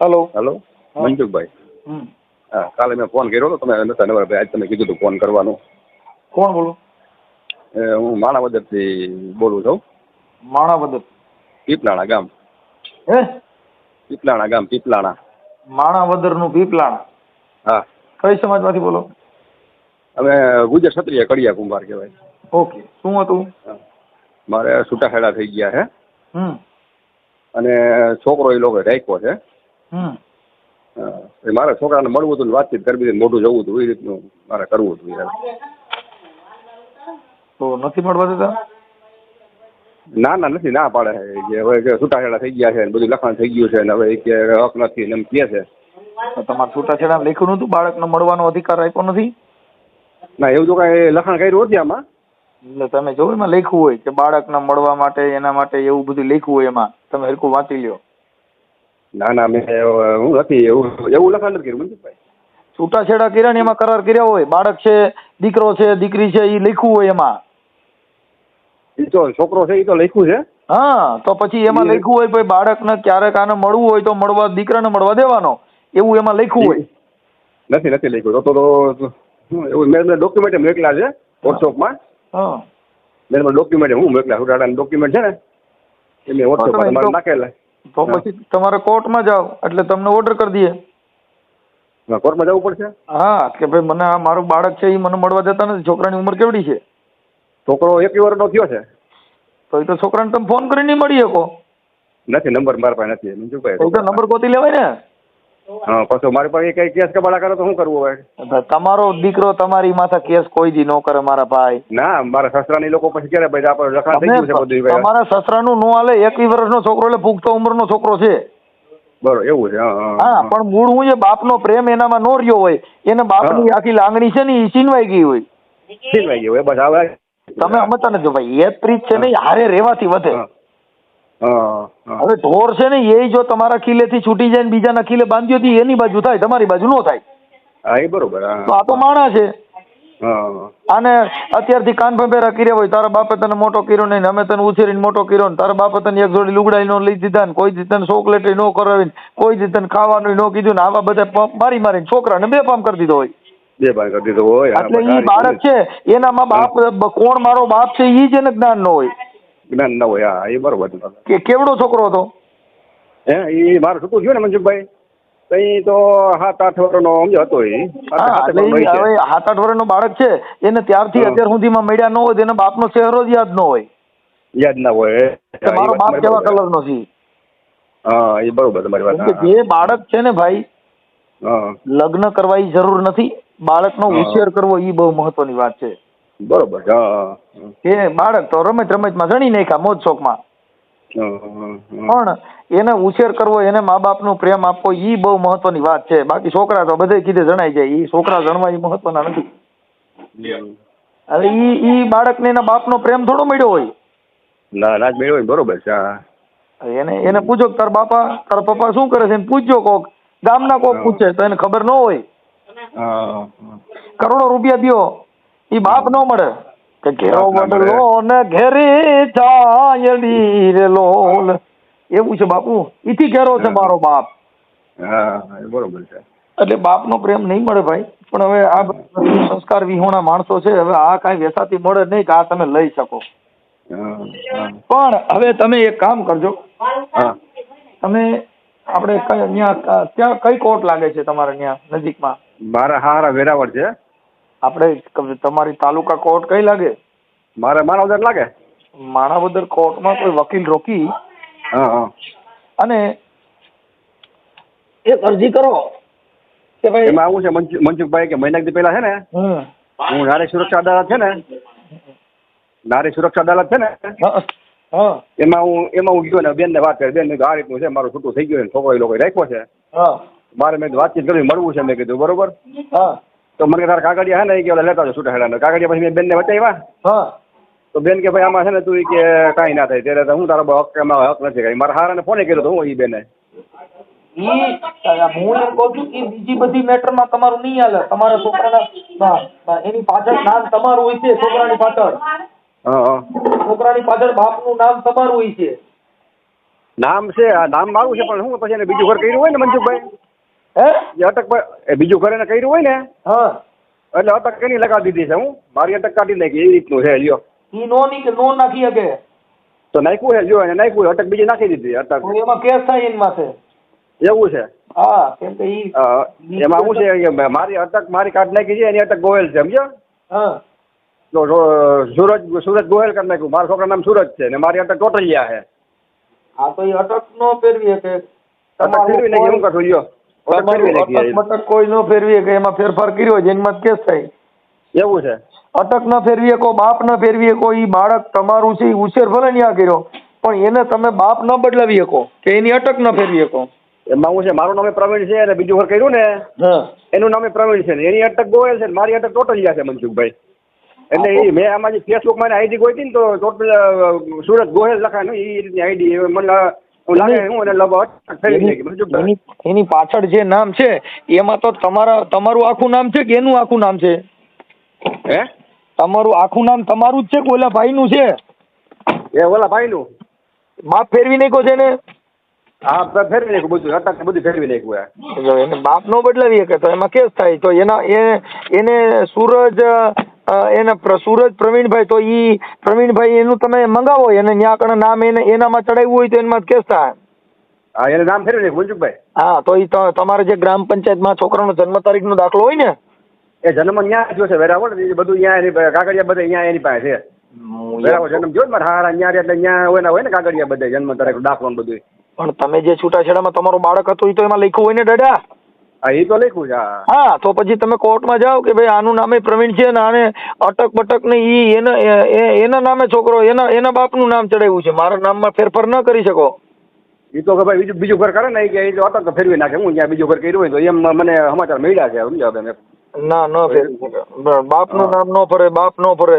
Hello. Hello Mansukhbhai. હમ. હા, કાલે મેં ફોન કર્યો હતો, તમે નતા નવરા ભાઈ. આજ તમે કીધું હતું ફોન કરવાનું. કોણ બોલો? હું માણાવદરથી બોલું છું. માણાવદર? પીપલાણા ગામ. હે? પીપલાણા. માણાવદર નું પીપલાણા? હા. કઈ સમાજમાંથી બોલો? અમે ગુજર ક્ષત્રિય કડિયા કુંભાર કહેવાય. ઓકે, શું હતું? હા. મારે છૂટાછેડા થઈ ગયા છે હમ. અને છોકરો એ લોકો રાખ્યો છે. હમ. મારે છોકરાને મળવું હતું, વાતચીત કરવી હતી, મોઢું જવું હતું, એ રીતનું મારે કરવું હતું. તો નથી મળવા દેતા? ના નથી, ના પાડે છે કે હવે કે છૂટાછેડા થઈ ગયા છે, બધું લખાણ થઈ ગયું છે ને હવે કે હક નથી ને એમ કહે છે. તમારે છૂટાછેડા લખ્યું નતું? બાળકને મળવાનો અધિકાર આપ્યો નથી? ના, એવું તો કઈ લખાણ કર્યું નથી આમાં. એટલે તમે જો એમાં લખ્યું હોય કે બાળકને મળવા માટે, એના માટે એવું બધું લખ્યું હોય, એમાં તમે હરખું વાંચી લ્યો. ના મેં હું નથી એવું લખાણ નથી કર્યું મનસુખભાઈ. છૂટાછેડા કર્યા ને એમાં કરાર કર્યા હોય, બાળક છે, દીકરો છે, દીકરી છે, એ લખ્યું હોય એમાં. એ તો છોકરો છે એ તો લખ્યું છે. હા, તો પછી એમાં લખ્યું હોય ભાઈ બાળકને ક્યારેક આને મળવું હોય તો મળવા, દીકરાને મળવા દેવાનો, એવું એમાં લખ્યું હોય. નથી લખ્યું તો એવું મેં ડોક્યુમેન્ટ મોકલ્યા છે વોટ્સઅપમાં. હા, મેં ડોક્યુમેન્ટ હું મોકલ્યા, છૂટાછેડાના ડોક્યુમેન્ટ છે ને એ મેં વોટ્સઅપમાં તમારે નાખેલા. તો પછી તમારે કોર્ટમાં જાઓ એટલે તમને ઓર્ડર કરી દઈએ. કોર્ટમાં જવું પડશે? હા, કે ભાઈ મને આ મારું બાળક છે એ મને મળવા દેતા નથી. છોકરાની ઉંમર કેવડી છે? છોકરો 21 વર્ષનો થયો છે. તો એ તો છોકરાને તમે ફોન કરીને મળી શકો. નથી, નંબર મારા પાસે નથી મનસુખભાઈ. તો નંબર ગોતી લેવાય ને. હા, પછી મારી પાસે કઈ કેસ કબાડા કરે તો શું કરવું હવે? તમારો દીકરો તમારી માથે કેસ કોઈ દી ન કરે મારા ભાઈ. ના, મારા સસરાની લોકો પછી ક્યારે ભાઈ આપણે લખાણ થઈ ગયું છે બધું. તમારા સસરાનું નો હાલે. 21 વર્ષનો છોકરો એટલે પુખ્ત ઉંમરનો છોકરો છે. બરોબર, એવું છે. હા, પણ મૂળ હું જે બાપનો પ્રેમ એનામાં નો રહ્યો હોય, એને બાપની આખી લાગણી છે ને એ છીનવાઈ ગઈ હોય. છીનવાઈ ગઈ હોય બસ. હવે તમે સમજતા નથી ભાઈ. એ પ્રીત છે ને હારે રેવાથી વધે. હવે ઢોર છે ને એ જો તમારા ખીલેથી છૂટી જાય ને બીજાના ખીલે બાંધ્યો હતી એની બાજુ થાય, તમારી બાજુ નો થાય. હા, એ બરોબર. તો આ તો માણસ છે. અને અત્યારથી કાન ભંભેરા કર્યા હોય, તારા બાપે તને મોટો કર્યો નહીં, અમે તને ઉછેરીને મોટો કર્યો ને, તારા બાપે તને એક જોડી લુગડાઈ નો લઈ દીધા ને, કોઈ દી તને ચોકલેટ નો કરાવીને, કોઈ દી તને ખાવાનું નો કીધું ને, આવા બધા પંપ મારીને છોકરાને બેફામ કરી દીધો હોય. બેફામ કરી દીધો હોય. એટલે ઈ બાળક છે એનામાં બાપ કોણ મારો બાપ છે ઈ જ એને જ્ઞાન ન હોય. જ્ઞાન ન હોય. હા, એ બરોબર. કે કેવડો છોકરો હતો? એ મારું છોકરું થયું ને મનસુખભાઈ, તઈ તો 7-8 વર્ષનો સમજો હતો. એ હવે 7-8 વર્ષનો બાળક છે એને ત્યારથી અત્યાર સુધીમાં મળ્યા ન હોય, એને બાપનો ચહેરો જ યાદ ન હોય. યાદ ના હોય મારો બાપ કેવા કલરનો છે. હા, એ બરોબર તમારી વાત. જે બાળક છે ને ભાઈ, લગ્ન કરવાની જરૂર નથી, બાળકનો ઉછેર કરવો એ બહુ મહત્વની વાત છે. બરોબર. એ બાળક તો રમતમાં જણી નાખ્યા મોજ શોખમાં, પણ એને ઉછેર કરવો, એને મા બાપનો પ્રેમ આપવો એ બહુ મહત્વની વાત છે. બાકી છોકરા તો બધે કીધે જણાઈ જાય, એ છોકરા જણવા એ મહત્વના નથી. હવે ઈ બાળકને એના બાપનો પ્રેમ થોડો મળ્યો હોય. ના જ મળ્યો હોય. બરોબર છે. એને પૂછો તાર બાપા, તારા પપ્પા શું કરે છે એને પૂછજો. કોક ગામના કોક પૂછે તો એને ખબર ન હોય. કરોડો રૂપિયા દ્યો એ બાપ ન મળે કે ઘેરો વડલો ને ઘેરી ચાયડી રે લોલ, એવું છે બાપુ. ઈથી ઘેરો છે મારો બાપ. બરોબર છે. એટલે બાપનો પ્રેમ નહીં મળે ભાઈ. પણ હવે આ સંસ્કાર વિહોણા માણસો છે, હવે આ કાંઈ વેસાતી મળે નહીં કે આ તમે લઈ શકો. પણ હવે તમે એક કામ કરજો, તમે આપણે ત્યાં કઈ કોર્ટ લાગે છે તમારે ત્યાં નજીકમાં? મારા હારા વેરાવળ છે. આપણે તમારી તાલુકા કોર્ટ કઈ લાગે? મારે માણાવદર લાગે. માણાવદર કોર્ટમાં કોઈ વકીલ રોકી અને એક અરજી કરો કે ભાઈ એમાં આવું છે મનસુખભાઈ કે મહિના દી પહેલા છે ને હું નારી સુરક્ષા અદાલત છે ને એમાં હું ગયો ને બેન ને વાત કરી. બેન આ રીતનું છે, મારું છૂટું થઈ ગયું, છોકરો એ લોકો રાખ્યો છે, મારે મેં વાતચીત કરી મળવું છે. મેં કીધું બરોબર. તો મને તારા કાગળિયા હે ને કે લેતા આવજો છૂટાછેડાના કાગળિયા. પછી મેં બેન ને બતાવ્યા તો બેન કે ભાઈ આમાં છે ને તું કે કાંઈ ના થાય ત્યારે હું તારો હક એમાં હક નથી કઈ. મારા હારાને ફોને કર્યો તો હું એ બેને હું એમ કહું છું કે બીજી બધી મેટરમાં તમારું નહીં હાલે. તમારા છોકરાના એની પાછળ નામ તમારું હોય છે, છોકરાની પાછળ બાપનું નામ તમારું હોય છે. નામ છે, આ નામ મારું છે, પણ શું પછી એને બીજું ઘર કર્યું હોય ને મનસુખભાઈ, હે અટક બીજું ઘર એને કર્યું હોય ને, હા, એટલે અટક એની લગાવી દીધી છે. હું મારી અટક કાઢી નાખી એ રીતનું છે. લ્યો ઈ નો નાખી શકે તો નાખ્યું છે, લ્યો એને નાખ્યું અટક બીજી નાખી દીધી અટક. એમાં કેસ થાય એની માથે. એવું છે? હા, કેમ કે એમાં શું છે કે મારી અટક મારી કાઢ નાખી છે, એની અટક ગોહેલ છે, સમજો. હા, તો સુરજ ગોહેલ કરી નાખ્યું. મારા છોકરા નામ સુરજ છે ને મારી અટક ટોટલિયા છે. હા, તો એ અટક નો ફેરવી કે અટક ફેરવી નાખી. હું કરું લ્યો અટક ફેરવી નાખી. અટક કોઈ નો ફેરવી કે એમાં ફેરફાર કર્યો છે એમાં કેસ થાય. એવું છે? અટક ન ફેરવી શકો, બાપ ન ફેરવી શકો. ઈ બાળક તમારું છે, ઉછેર ભલે ન્યા કર્યો, પણ એને તમે બાપ ન બદલાવી શકો કે એની અટક ન ફેરવી શકો. એમાં હું છે, મારું નામે પ્રવીણ છે અને બીજું ઘર કર્યું ને એનું નામે પ્રવીણ છે ને એની અટક ગોહેલ છે, મારી અટક ટોટલિયા છે મનસુખભાઈ. એટલે એ મેં આમાં જે ફેસબુકમાં આઈડી ગોઈ હતી ને તો ટોટલ સુરત ગોહેલ લખાય એ રીતની આઈડી મને લાગે. હું એને અટક ફેરવી નાખી મનસુખભાઈ. એની પાછળ જે નામ છે એમાં તો તમારું આખું નામ છે કે એનું આખું નામ છે? હે, તમારું આખું નામ તમારું જ છે કે ઓલા ભાઈનું છે? એ ઓલા ભાઈનું. બાપ ફેરવી નાખ્યો છે ને? હા, ફેરવી નાખ્યું બધું, અટક બધું ફેરવી નાખ્યું. જો એને બાપ નો બદલાવી શકે તો એમાં કેસ થાય. તો એને સુરજ પ્રવીણભાઈ, તો ઈ પ્રવીણભાઈ એનું તમે મંગાવો, એને ન્યા કણે નામ એનામાં ચડાવ્યું હોય તો એમાં કેસ થાય. હા, એને નામ ફેરવી નાખ્યું મનસુખભાઈ. હા, તો ઈ તમારે જે ગ્રામ પંચાયતમાં છોકરાનો જન્મ તારીખનો દાખલો હોય ને, એ જન્મ ન્યા જો છે વેરાવળ, બધું ન્યા એની કાગળિયા બધા ન્યા એની પાસે છે. વેરાવળ જન્મ જો ને મારા હારા ન્યા એટલે ન્યા હોય ને કાગળિયા બધા જન્મ તારીખ દાખલો બધું. પણ તમે જે છૂટાછેડામાં તમારું બાળક હતું એ તો એમાં લખ્યું હોય ને દાદા? હા, એ તો લખ્યું છે. હા, તો પછી તમે કોર્ટમાં જાઓ કે ભાઈ આનું નામે પ્રવીણ છે ને આને અટક બટક ને ઈ એના નામે છોકરો એના બાપનું નામ ચડાવ્યું છે, મારા નામમાં ફેરફાર ન કરી શકો. એ તો ભાઈ બીજું ઘર કરે ને કે એ અટક ફેરવી નાખે. હું ત્યાં બીજું ઘર કર્યું હોય તો એમ મને સમાચાર મળ્યા છે. સમજાવ ના, ન ફેરવી શકે. બાપનું નામ ન ફરે, બાપ ન ફરે.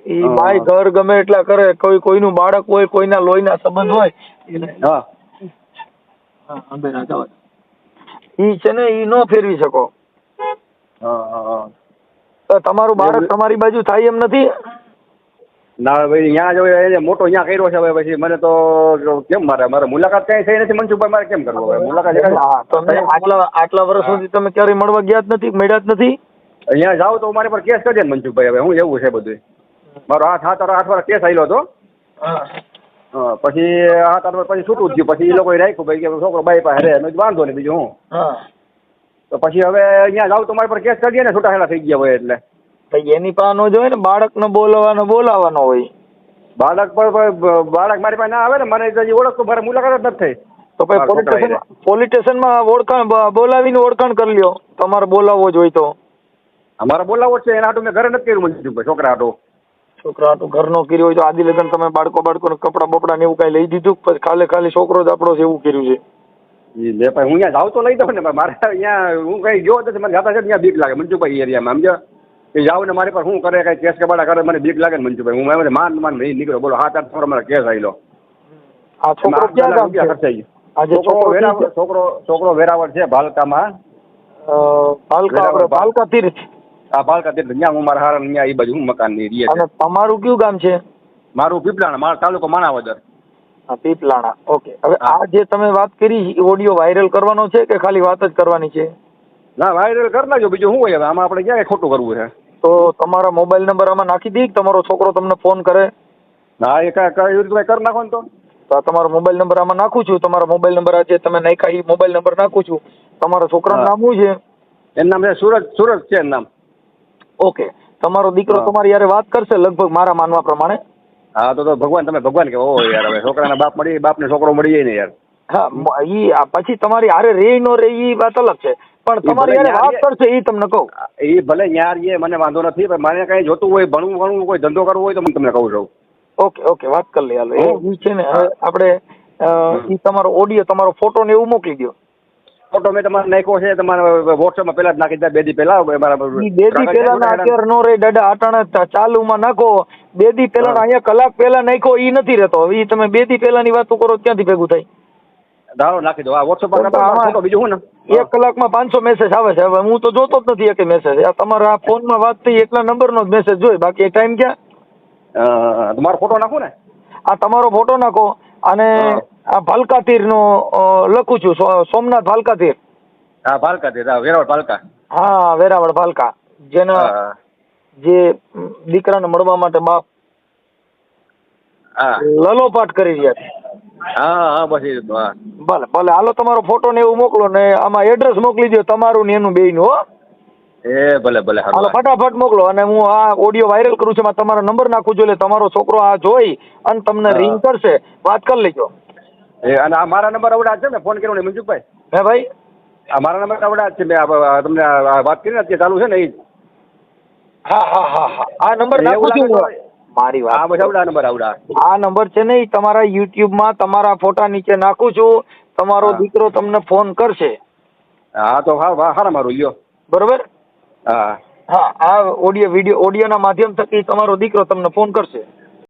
ઈ ભાઈ ઘર ગમે એટલા કરે, કોઈનું બાળક હોય, કોઈના લોહીના સંબંધ હોય, હા, ઈ છે ને ઈ ન ફેરવી શકો. તમારું બાળક તમારી બાજુ થાય એમ નથી? ના ભાઈ, ત્યાં જો એને મોટો ત્યાં કર્યો છે. પછી મને તો કેમ મારે મુલાકાત ક્યાંય થઈ નથી મનસુખભાઈ, મારે કેમ કરવું મુલાકાત? તમે આટલા વર્ષ સુધી તમે ક્યારે મળવા ગયા જ નથી, મળ્યા જ નથી? અહીંયા જાવ તો મારી પર કેસ કરજે ને મનસુખભાઈ. હવે હું એવું છે બધું. મારો 8 વર્ષ કેસ આવેલો હતો. પછી 8 વર્ષ પછી છૂટું થયું. પછી એ લોકોએ રાખ્યું ભાઈ કે છોકરો બાઈ પાસે રહે, વાંધો નહીં બીજું હું. તો પછી હવે અહીંયા જાવ તો મારી પર કેસ કરજે ને, છૂટાછેડા થઈ ગયા હોય એટલે. એની પાસે નો જોઈ ને, બાળકને બોલાવવાનો હોય. બાળક મારી પાસે ના આવે ને, મને ઓળખ તો મારે મુલાકાત જ નથી થઈ. તો પછી પોલીસ સ્ટેશનમાં બોલાવીને ઓળખાણ કરી લ્યો, તમારે બોલાવવો જ હોય તો. અમારે બોલાવો છે એના હાટું મેં ઘરે નથી કર્યું મનસુખભાઈ. છોકરા હાટું ઘરનો કર્યો હોય તો આદિ લગન તમે બાળકો કપડા બપડા ને એવું કઈ લઈ દીધું? પછી ખાલી છોકરો જ આપણો છે એવું કર્યું છે? હું અહીંયા જાવ તો લઈ દઉં ને, મારે અહીંયા હું કઈ ગયો નથી, મને જાતા છે ત્યાં બીક લાગે મનસુખભાઈ એરિયામાં. સમજો કે જાવ ને મારી પર શું કરે, કઈ કેસ કબાડા કરે, મને બીક લાગે ને મનસુખભાઈ. હું માન નહીં નીકળ્યો. બોલો 7-8 છોકરા મારા કેસ આવેલો. આ છોકરો ક્યાં ગામ છે? છોકરો વેરાવળ છે, ભાલકામાં. ભાલકા તીર્થ. હા, ભાલકા તીર્થ. ત્યાં હું મારા હારા ત્યાં એ બાજુ હું મકાન ની રીએ. અને તમારું કયું ગામ છે? મારું પીપલાણા, મારો તાલુકો માણાવદર. હા, પીપલાણા. ઓકે. હવે આ જે તમે વાત કરી ઓડિયો વાયરલ કરવાનો છે કે ખાલી વાત જ કરવાની છે? ના, વાયરલ કરી નાખજો, બીજું શું હોય હવે આમાં આપણે ક્યાં ખોટું કરવું છે? તો તમારા મોબાઈલ નંબર આમાં નાખી દઈ, તમારો છોકરો તમને ફોન કરે? હા, એ કઈ રીતે કરી નાખો ને. તો તમારો મોબાઈલ નંબર આમાં નાખું છું. તમારો મોબાઈલ નંબર આજે તમે નાખ્યા એ મોબાઈલ નંબર નાખું છું. તમારા છોકરાનું નામ શું છે? એનું નામ છે સુરજ છે એનું નામ. ઓકે. તમારો દીકરો તમારી યારે વાત કરશે લગભગ મારા માનવા પ્રમાણે? હા, તો ભગવાન, તમે ભગવાન કે ઓ યાર, હવે છોકરાના બાપ મળી, બાપને છોકરો મળી જાય ને યાર. હા, ઈ પછી તમારી હારે રે નો રે ઈ વાત અલગ છે, પણ તમારી હારે વાત કરશે ઈ તમને કહું. એ ભલે યાર એ મને વાંધો નથી, પણ મને કઈ જોતું હોય, ભણવું કોઈ ધંધો કરવો હોય તો હું તમને કહું છું. ઓકે, વાત કરી લે. હાલો, એ છે ને આપણે ઈ તમારો ઓડિયો, તમારો ફોટો ને એવું મોકલી દો. ફોટો મેં તમારે નાખ્યો છે, તમારા વોટ્સએપમાં પેલા જ નાખી દીધા, 2 દી પહેલા. 2 દી પહેલા ના અત્યારે નો રે દાદા, આટાણા ચાલુમાં નાખો. 2 દી પહેલા અહીંયા કલાક પહેલા નાખ્યો ઈ નથી રહેતો. હવે ઈ તમે 2 દી પહેલાની વાતો કરો, ક્યાંથી ભેગું થાય? ધારો નાખી દો. આ વોટ્સએપ પર બીજું હું ને 1 કલાકમાં 500 મેસેજ આવે છે. હવે હું તો જોતો જ નથી એક મેસેજ. આ તમારા આ ફોનમાં વાત થઈ એટલા નંબરનો જ મેસેજ જોઈ, બાકી ટાઈમ ક્યાં? તમારો ફોટો નાખો ને. આ તમારો ફોટો નાખો. અને આ ભાલકાતીર નું લખું છું, સોમનાથ ભાલકાતીર. હા ભાલકા તે વેરાવળ ભાલકા. હા વેરાવળ ભાલકા, જેના જે દીકરાને મળવા માટે બાપ લલોપાટ કરી રહ્યા છે. હા હા બસ ભલે ભલે, હાલો તમારો ફોટો ને એવું મોકલો ને આમાં એડ્રેસ મોકલી દો તમારું ને એનું બેયનું. હો ભલે ભલે હાલો ફટાફટ મોકલો, અને હું આ ઓડિયો વાયરલ કરું છું, તમારો નંબર નાખું છું, એટલે તમારો છોકરો આ જોઈ અને તમને રિંગ કરશે, વાત કરી લેજો. અને આ મારા નંબર આવડા છે ને, ફોન કર્યો ને મનસુખભાઈ? હે ભાઈ, આ મારા નંબર આવડા છે, મેં તમને વાત કરીને અત્યારે ચાલુ છે ને એ. હા હા હા હા, આ નંબર નાખું છું મારી વાત. હા બસ આવડા નંબર આવડા. આ નંબર છે ને, તમારા યુટ્યુબમાં તમારા ફોટા નીચે નાખું છું, તમારો દીકરો તમને ફોન કરશે. હા તો હા હા મારું લ્યો. બરોબર. હા હા, આ ઓડિયો વિડીયો ઓડિયોના માધ્યમ થકી તમારો દીકરો તમને ફોન કરશે.